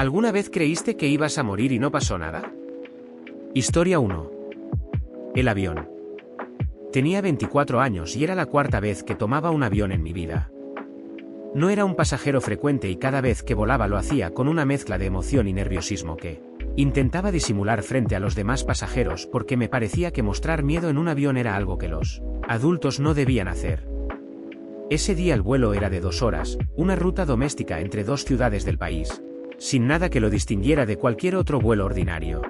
¿Alguna vez creíste que ibas a morir y no pasó nada? Historia 1. El avión. Tenía 24 años y era la cuarta vez que tomaba un avión en mi vida. No era un pasajero frecuente y cada vez que volaba lo hacía con una mezcla de emoción y nerviosismo que intentaba disimular frente a los demás pasajeros porque me parecía que mostrar miedo en un avión era algo que los adultos no debían hacer. Ese día el vuelo era de 2 horas, una ruta doméstica entre 2 ciudades del país, sin nada que lo distinguiera de cualquier otro vuelo ordinario.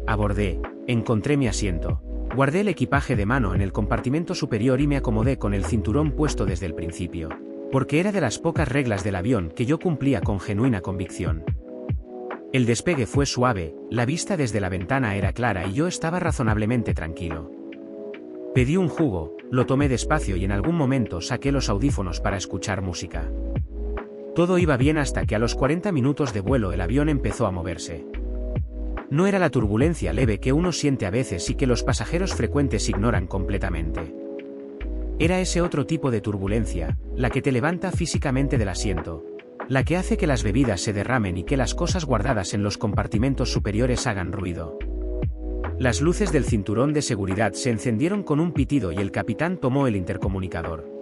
Abordé, encontré mi asiento, guardé el equipaje de mano en el compartimento superior y me acomodé con el cinturón puesto desde el principio, porque era de las pocas reglas del avión que yo cumplía con genuina convicción. El despegue fue suave, la vista desde la ventana era clara y yo estaba razonablemente tranquilo. Pedí un jugo, lo tomé despacio y en algún momento saqué los audífonos para escuchar música. Todo iba bien hasta que a los 40 minutos de vuelo el avión empezó a moverse. No era la turbulencia leve que uno siente a veces y que los pasajeros frecuentes ignoran completamente. Era ese otro tipo de turbulencia, la que te levanta físicamente del asiento, la que hace que las bebidas se derramen y que las cosas guardadas en los compartimentos superiores hagan ruido. Las luces del cinturón de seguridad se encendieron con un pitido y el capitán tomó el intercomunicador.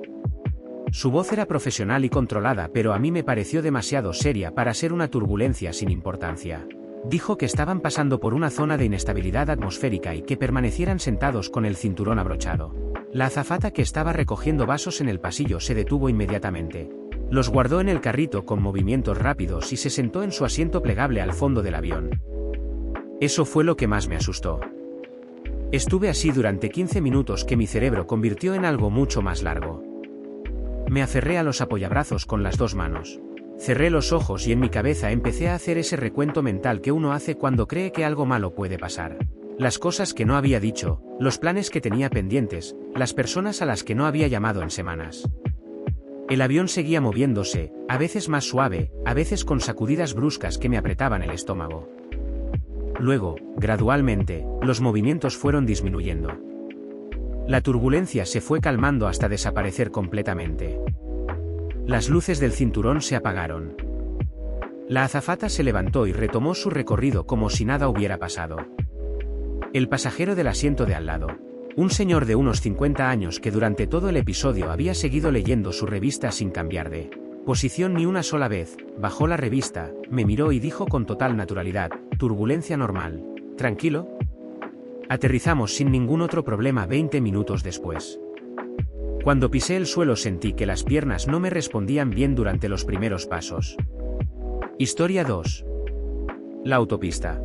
Su voz era profesional y controlada, pero a mí me pareció demasiado seria para ser una turbulencia sin importancia. Dijo que estaban pasando por una zona de inestabilidad atmosférica y que permanecieran sentados con el cinturón abrochado. La azafata que estaba recogiendo vasos en el pasillo se detuvo inmediatamente. Los guardó en el carrito con movimientos rápidos y se sentó en su asiento plegable al fondo del avión. Eso fue lo que más me asustó. Estuve así durante 15 minutos que mi cerebro convirtió en algo mucho más largo. Me aferré a los apoyabrazos con las 2 manos. Cerré los ojos y en mi cabeza empecé a hacer ese recuento mental que uno hace cuando cree que algo malo puede pasar. Las cosas que no había dicho, los planes que tenía pendientes, las personas a las que no había llamado en semanas. El avión seguía moviéndose, a veces más suave, a veces con sacudidas bruscas que me apretaban el estómago. Luego, gradualmente, los movimientos fueron disminuyendo. La turbulencia se fue calmando hasta desaparecer completamente. Las luces del cinturón se apagaron. La azafata se levantó y retomó su recorrido como si nada hubiera pasado. El pasajero del asiento de al lado, un señor de unos 50 años que durante todo el episodio había seguido leyendo su revista sin cambiar de posición ni una sola vez, bajó la revista, me miró y dijo con total naturalidad: turbulencia normal. ¿Tranquilo? Aterrizamos sin ningún otro problema 20 minutos después. Cuando pisé el suelo sentí que las piernas no me respondían bien durante los primeros pasos. Historia 2. La autopista.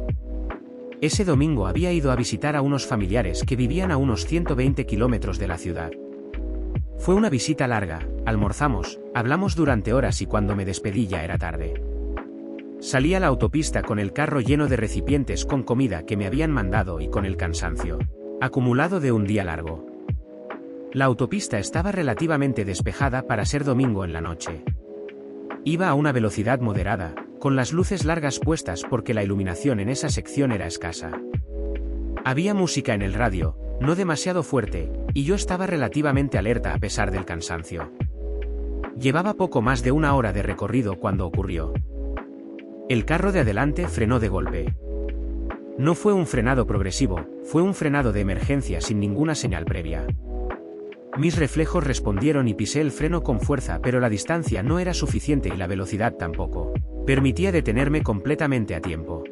Ese domingo había ido a visitar a unos familiares que vivían a unos 120 kilómetros de la ciudad. Fue una visita larga, almorzamos, hablamos durante horas y cuando me despedí ya era tarde. Salí a la autopista con el carro lleno de recipientes con comida que me habían mandado y con el cansancio acumulado de un día largo. La autopista estaba relativamente despejada para ser domingo en la noche. Iba a una velocidad moderada, con las luces largas puestas porque la iluminación en esa sección era escasa. Había música en el radio, no demasiado fuerte, y yo estaba relativamente alerta a pesar del cansancio. Llevaba poco más de 1 hora de recorrido cuando ocurrió. El carro de adelante frenó de golpe. No fue un frenado progresivo, fue un frenado de emergencia sin ninguna señal previa. Mis reflejos respondieron y pisé el freno con fuerza, pero la distancia no era suficiente y la velocidad tampoco permitía detenerme completamente a tiempo.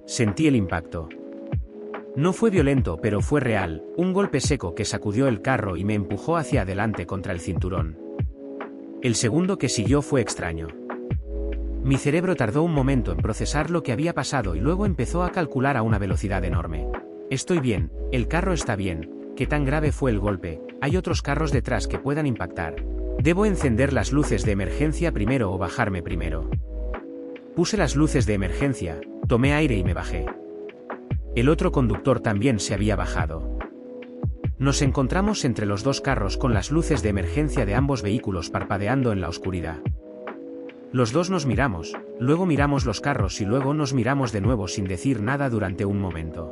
Sentí el impacto. No fue violento, pero fue real, un golpe seco que sacudió el carro y me empujó hacia adelante contra el cinturón. El segundo que siguió fue extraño. Mi cerebro tardó un momento en procesar lo que había pasado y luego empezó a calcular a una velocidad enorme. Estoy bien, el carro está bien. ¿Qué tan grave fue el golpe? ¿Hay otros carros detrás que puedan impactar? ¿Debo encender las luces de emergencia primero o bajarme primero? Puse las luces de emergencia, tomé aire y me bajé. El otro conductor también se había bajado. Nos encontramos entre los 2 carros con las luces de emergencia de ambos vehículos parpadeando en la oscuridad. Los 2 nos miramos, luego miramos los carros y luego nos miramos de nuevo sin decir nada durante un momento.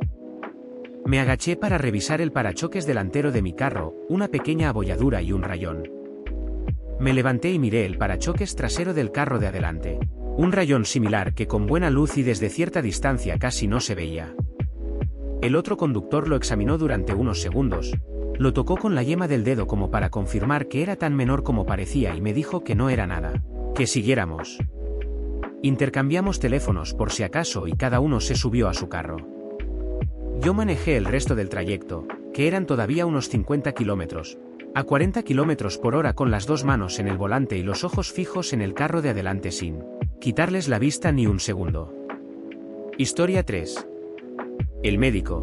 Me agaché para revisar el parachoques delantero de mi carro, una pequeña abolladura y un rayón. Me levanté y miré el parachoques trasero del carro de adelante. Un rayón similar que con buena luz y desde cierta distancia casi no se veía. El otro conductor lo examinó durante unos segundos, lo tocó con la yema del dedo como para confirmar que era tan menor como parecía y me dijo que no era nada, que siguiéramos. Intercambiamos teléfonos por si acaso y cada uno se subió a su carro. Yo manejé el resto del trayecto, que eran todavía unos 50 kilómetros, a 40 kilómetros por hora con las dos manos en el volante y los ojos fijos en el carro de adelante sin quitarles la vista ni un segundo. Historia 3. El médico.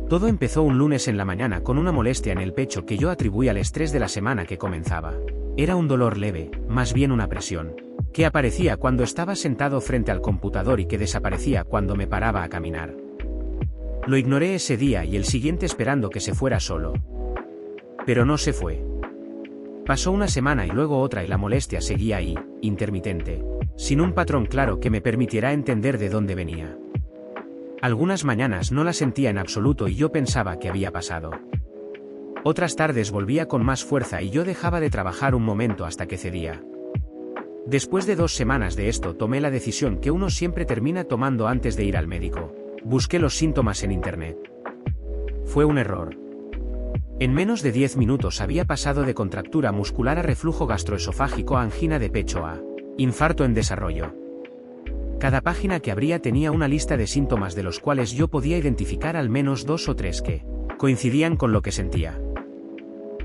Todo empezó un lunes en la mañana con una molestia en el pecho que yo atribuí al estrés de la semana que comenzaba. Era un dolor leve, más bien una presión, que aparecía cuando estaba sentado frente al computador y que desaparecía cuando me paraba a caminar. Lo ignoré ese día y el siguiente esperando que se fuera solo. Pero no se fue. Pasó una semana y luego otra y la molestia seguía ahí, intermitente, sin un patrón claro que me permitiera entender de dónde venía. Algunas mañanas no la sentía en absoluto y yo pensaba que había pasado. Otras tardes volvía con más fuerza y yo dejaba de trabajar un momento hasta que cedía. Después de 2 semanas de esto tomé la decisión que uno siempre termina tomando antes de ir al médico. Busqué los síntomas en internet. Fue un error. En menos de 10 minutos había pasado de contractura muscular a reflujo gastroesofágico a angina de pecho a infarto en desarrollo. Cada página que abría tenía una lista de síntomas de los cuales yo podía identificar al menos 2 o 3 que coincidían con lo que sentía.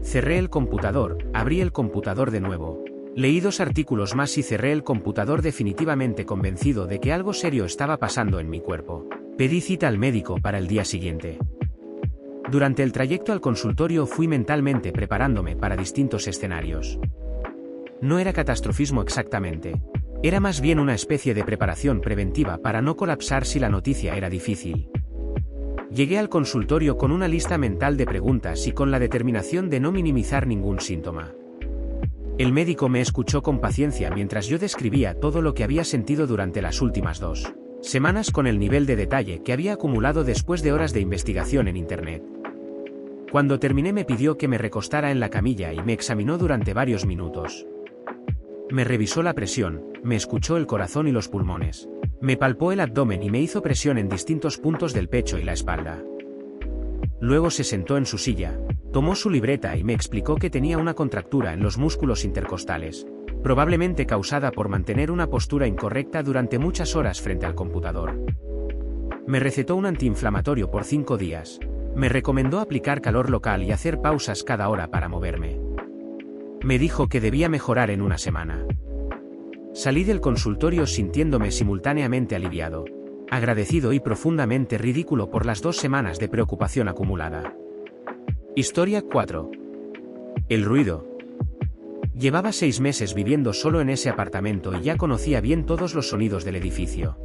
Cerré el computador, abrí el computador de nuevo, leí 2 artículos más y cerré el computador definitivamente convencido de que algo serio estaba pasando en mi cuerpo. Pedí cita al médico para el día siguiente. Durante el trayecto al consultorio fui mentalmente preparándome para distintos escenarios. No era catastrofismo exactamente. Era más bien una especie de preparación preventiva para no colapsar si la noticia era difícil. Llegué al consultorio con una lista mental de preguntas y con la determinación de no minimizar ningún síntoma. El médico me escuchó con paciencia mientras yo describía todo lo que había sentido durante las últimas 2 semanas con el nivel de detalle que había acumulado después de horas de investigación en internet. Cuando terminé me pidió que me recostara en la camilla y me examinó durante varios minutos. Me revisó la presión, me escuchó el corazón y los pulmones, me palpó el abdomen y me hizo presión en distintos puntos del pecho y la espalda. Luego se sentó en su silla, tomó su libreta y me explicó que tenía una contractura en los músculos intercostales, probablemente causada por mantener una postura incorrecta durante muchas horas frente al computador. Me recetó un antiinflamatorio por 5 días, me recomendó aplicar calor local y hacer pausas cada hora para moverme. Me dijo que debía mejorar en una semana. Salí del consultorio sintiéndome simultáneamente aliviado, agradecido y profundamente ridículo por las 2 semanas de preocupación acumulada. Historia 4. El ruido. Llevaba 6 meses viviendo solo en ese apartamento y ya conocía bien todos los sonidos del edificio.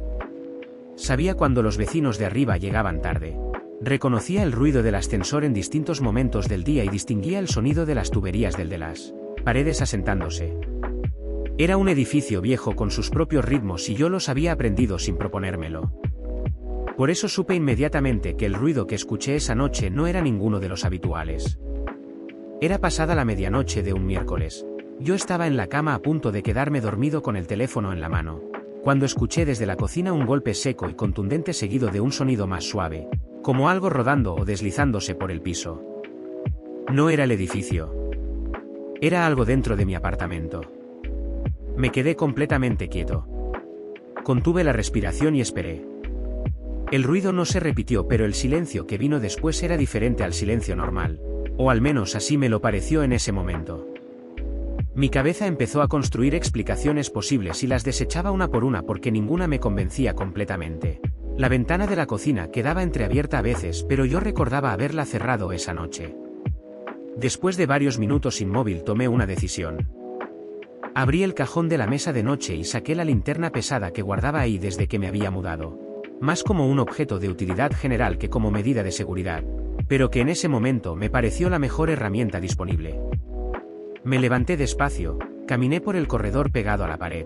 Sabía cuando los vecinos de arriba llegaban tarde. Reconocía el ruido del ascensor en distintos momentos del día y distinguía el sonido de las tuberías de las paredes asentándose. Era un edificio viejo con sus propios ritmos y yo los había aprendido sin proponérmelo. Por eso supe inmediatamente que el ruido que escuché esa noche no era ninguno de los habituales. Era pasada la medianoche de un miércoles. Yo estaba en la cama a punto de quedarme dormido con el teléfono en la mano, cuando escuché desde la cocina un golpe seco y contundente seguido de un sonido más suave, como algo rodando o deslizándose por el piso. No era el edificio. Era algo dentro de mi apartamento. Me quedé completamente quieto. Contuve la respiración y esperé. El ruido no se repitió, pero el silencio que vino después era diferente al silencio normal, o al menos así me lo pareció en ese momento. Mi cabeza empezó a construir explicaciones posibles y las desechaba una por una porque ninguna me convencía completamente. La ventana de la cocina quedaba entreabierta a veces, pero yo recordaba haberla cerrado esa noche. Después de varios minutos inmóvil tomé una decisión. Abrí el cajón de la mesa de noche y saqué la linterna pesada que guardaba ahí desde que me había mudado. Más como un objeto de utilidad general que como medida de seguridad, pero que en ese momento me pareció la mejor herramienta disponible. Me levanté despacio, caminé por el corredor pegado a la pared.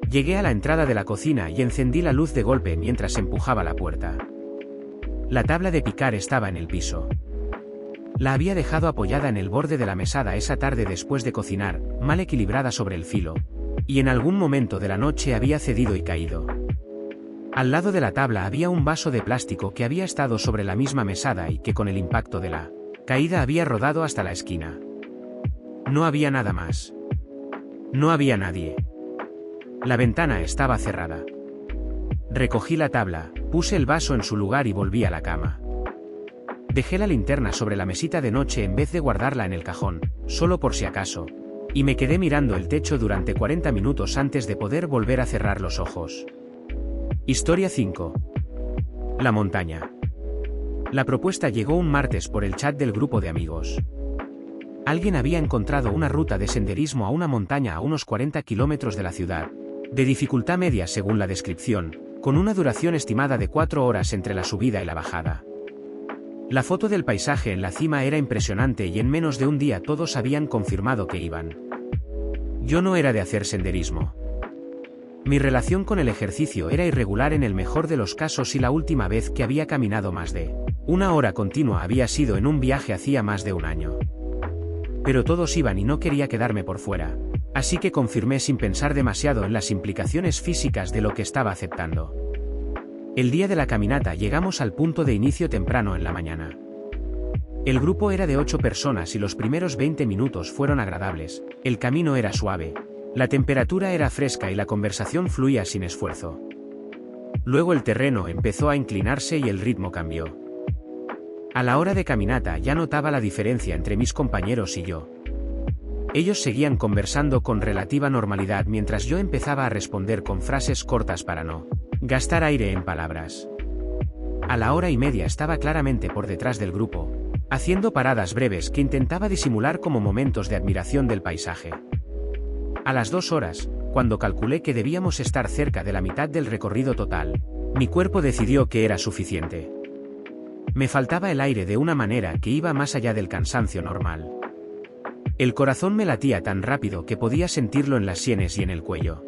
Llegué a la entrada de la cocina y encendí la luz de golpe mientras empujaba la puerta. La tabla de picar estaba en el piso. La había dejado apoyada en el borde de la mesada esa tarde después de cocinar, mal equilibrada sobre el filo, y en algún momento de la noche había cedido y caído. Al lado de la tabla había un vaso de plástico que había estado sobre la misma mesada y que con el impacto de la caída había rodado hasta la esquina. No había nada más. No había nadie. La ventana estaba cerrada. Recogí la tabla, puse el vaso en su lugar y volví a la cama. Dejé la linterna sobre la mesita de noche en vez de guardarla en el cajón, solo por si acaso, y me quedé mirando el techo durante 40 minutos antes de poder volver a cerrar los ojos. Historia 5. La montaña. La propuesta llegó un martes por el chat del grupo de amigos. Alguien había encontrado una ruta de senderismo a una montaña a unos 40 kilómetros de la ciudad, de dificultad media según la descripción, con una duración estimada de 4 horas entre la subida y la bajada. La foto del paisaje en la cima era impresionante y en menos de un día todos habían confirmado que iban. Yo no era de hacer senderismo. Mi relación con el ejercicio era irregular en el mejor de los casos y la última vez que había caminado más de 1 hora continua había sido en un viaje hacía más de un año. Pero todos iban y no quería quedarme por fuera, así que confirmé sin pensar demasiado en las implicaciones físicas de lo que estaba aceptando. El día de la caminata llegamos al punto de inicio temprano en la mañana. El grupo era de 8 personas y los primeros 20 minutos fueron agradables, el camino era suave, la temperatura era fresca y la conversación fluía sin esfuerzo. Luego el terreno empezó a inclinarse y el ritmo cambió. A la hora de caminata ya notaba la diferencia entre mis compañeros y yo. Ellos seguían conversando con relativa normalidad mientras yo empezaba a responder con frases cortas para no gastar aire en palabras. A la hora y media estaba claramente por detrás del grupo, haciendo paradas breves que intentaba disimular como momentos de admiración del paisaje. A las 2 horas, cuando calculé que debíamos estar cerca de la mitad del recorrido total, mi cuerpo decidió que era suficiente. Me faltaba el aire de una manera que iba más allá del cansancio normal. El corazón me latía tan rápido que podía sentirlo en las sienes y en el cuello.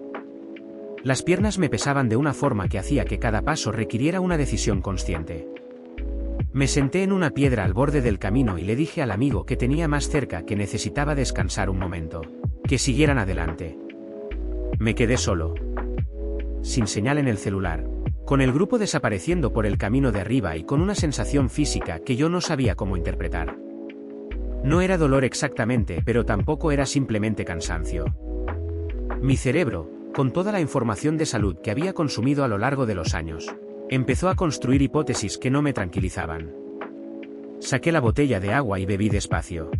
Las piernas me pesaban de una forma que hacía que cada paso requiriera una decisión consciente. Me senté en una piedra al borde del camino y le dije al amigo que tenía más cerca que necesitaba descansar un momento, que siguieran adelante. Me quedé solo, sin señal en el celular, con el grupo desapareciendo por el camino de arriba y con una sensación física que yo no sabía cómo interpretar. No era dolor exactamente, pero tampoco era simplemente cansancio. Mi cerebro, con toda la información de salud que había consumido a lo largo de los años, empezó a construir hipótesis que no me tranquilizaban. Saqué la botella de agua y bebí despacio.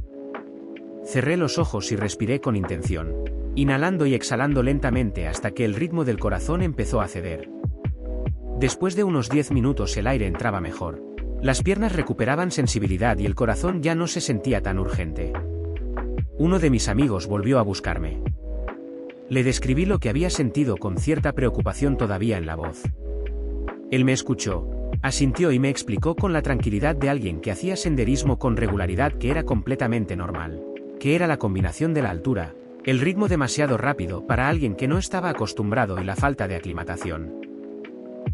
Cerré los ojos y respiré con intención, inhalando y exhalando lentamente hasta que el ritmo del corazón empezó a ceder. Después de unos 10 minutos el aire entraba mejor. Las piernas recuperaban sensibilidad y el corazón ya no se sentía tan urgente. Uno de mis amigos volvió a buscarme. Le describí lo que había sentido con cierta preocupación todavía en la voz. Él me escuchó, asintió y me explicó con la tranquilidad de alguien que hacía senderismo con regularidad que era completamente normal, que era la combinación de la altura, el ritmo demasiado rápido para alguien que no estaba acostumbrado y la falta de aclimatación.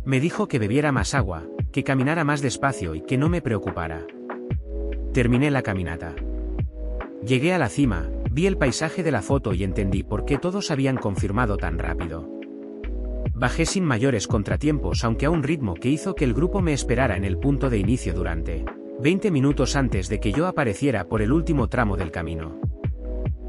Me dijo que bebiera más agua, que caminara más despacio y que no me preocupara. Terminé la caminata. Llegué a la cima, vi el paisaje de la foto y entendí por qué todos habían confirmado tan rápido. Bajé sin mayores contratiempos, aunque a un ritmo que hizo que el grupo me esperara en el punto de inicio durante 20 minutos antes de que yo apareciera por el último tramo del camino.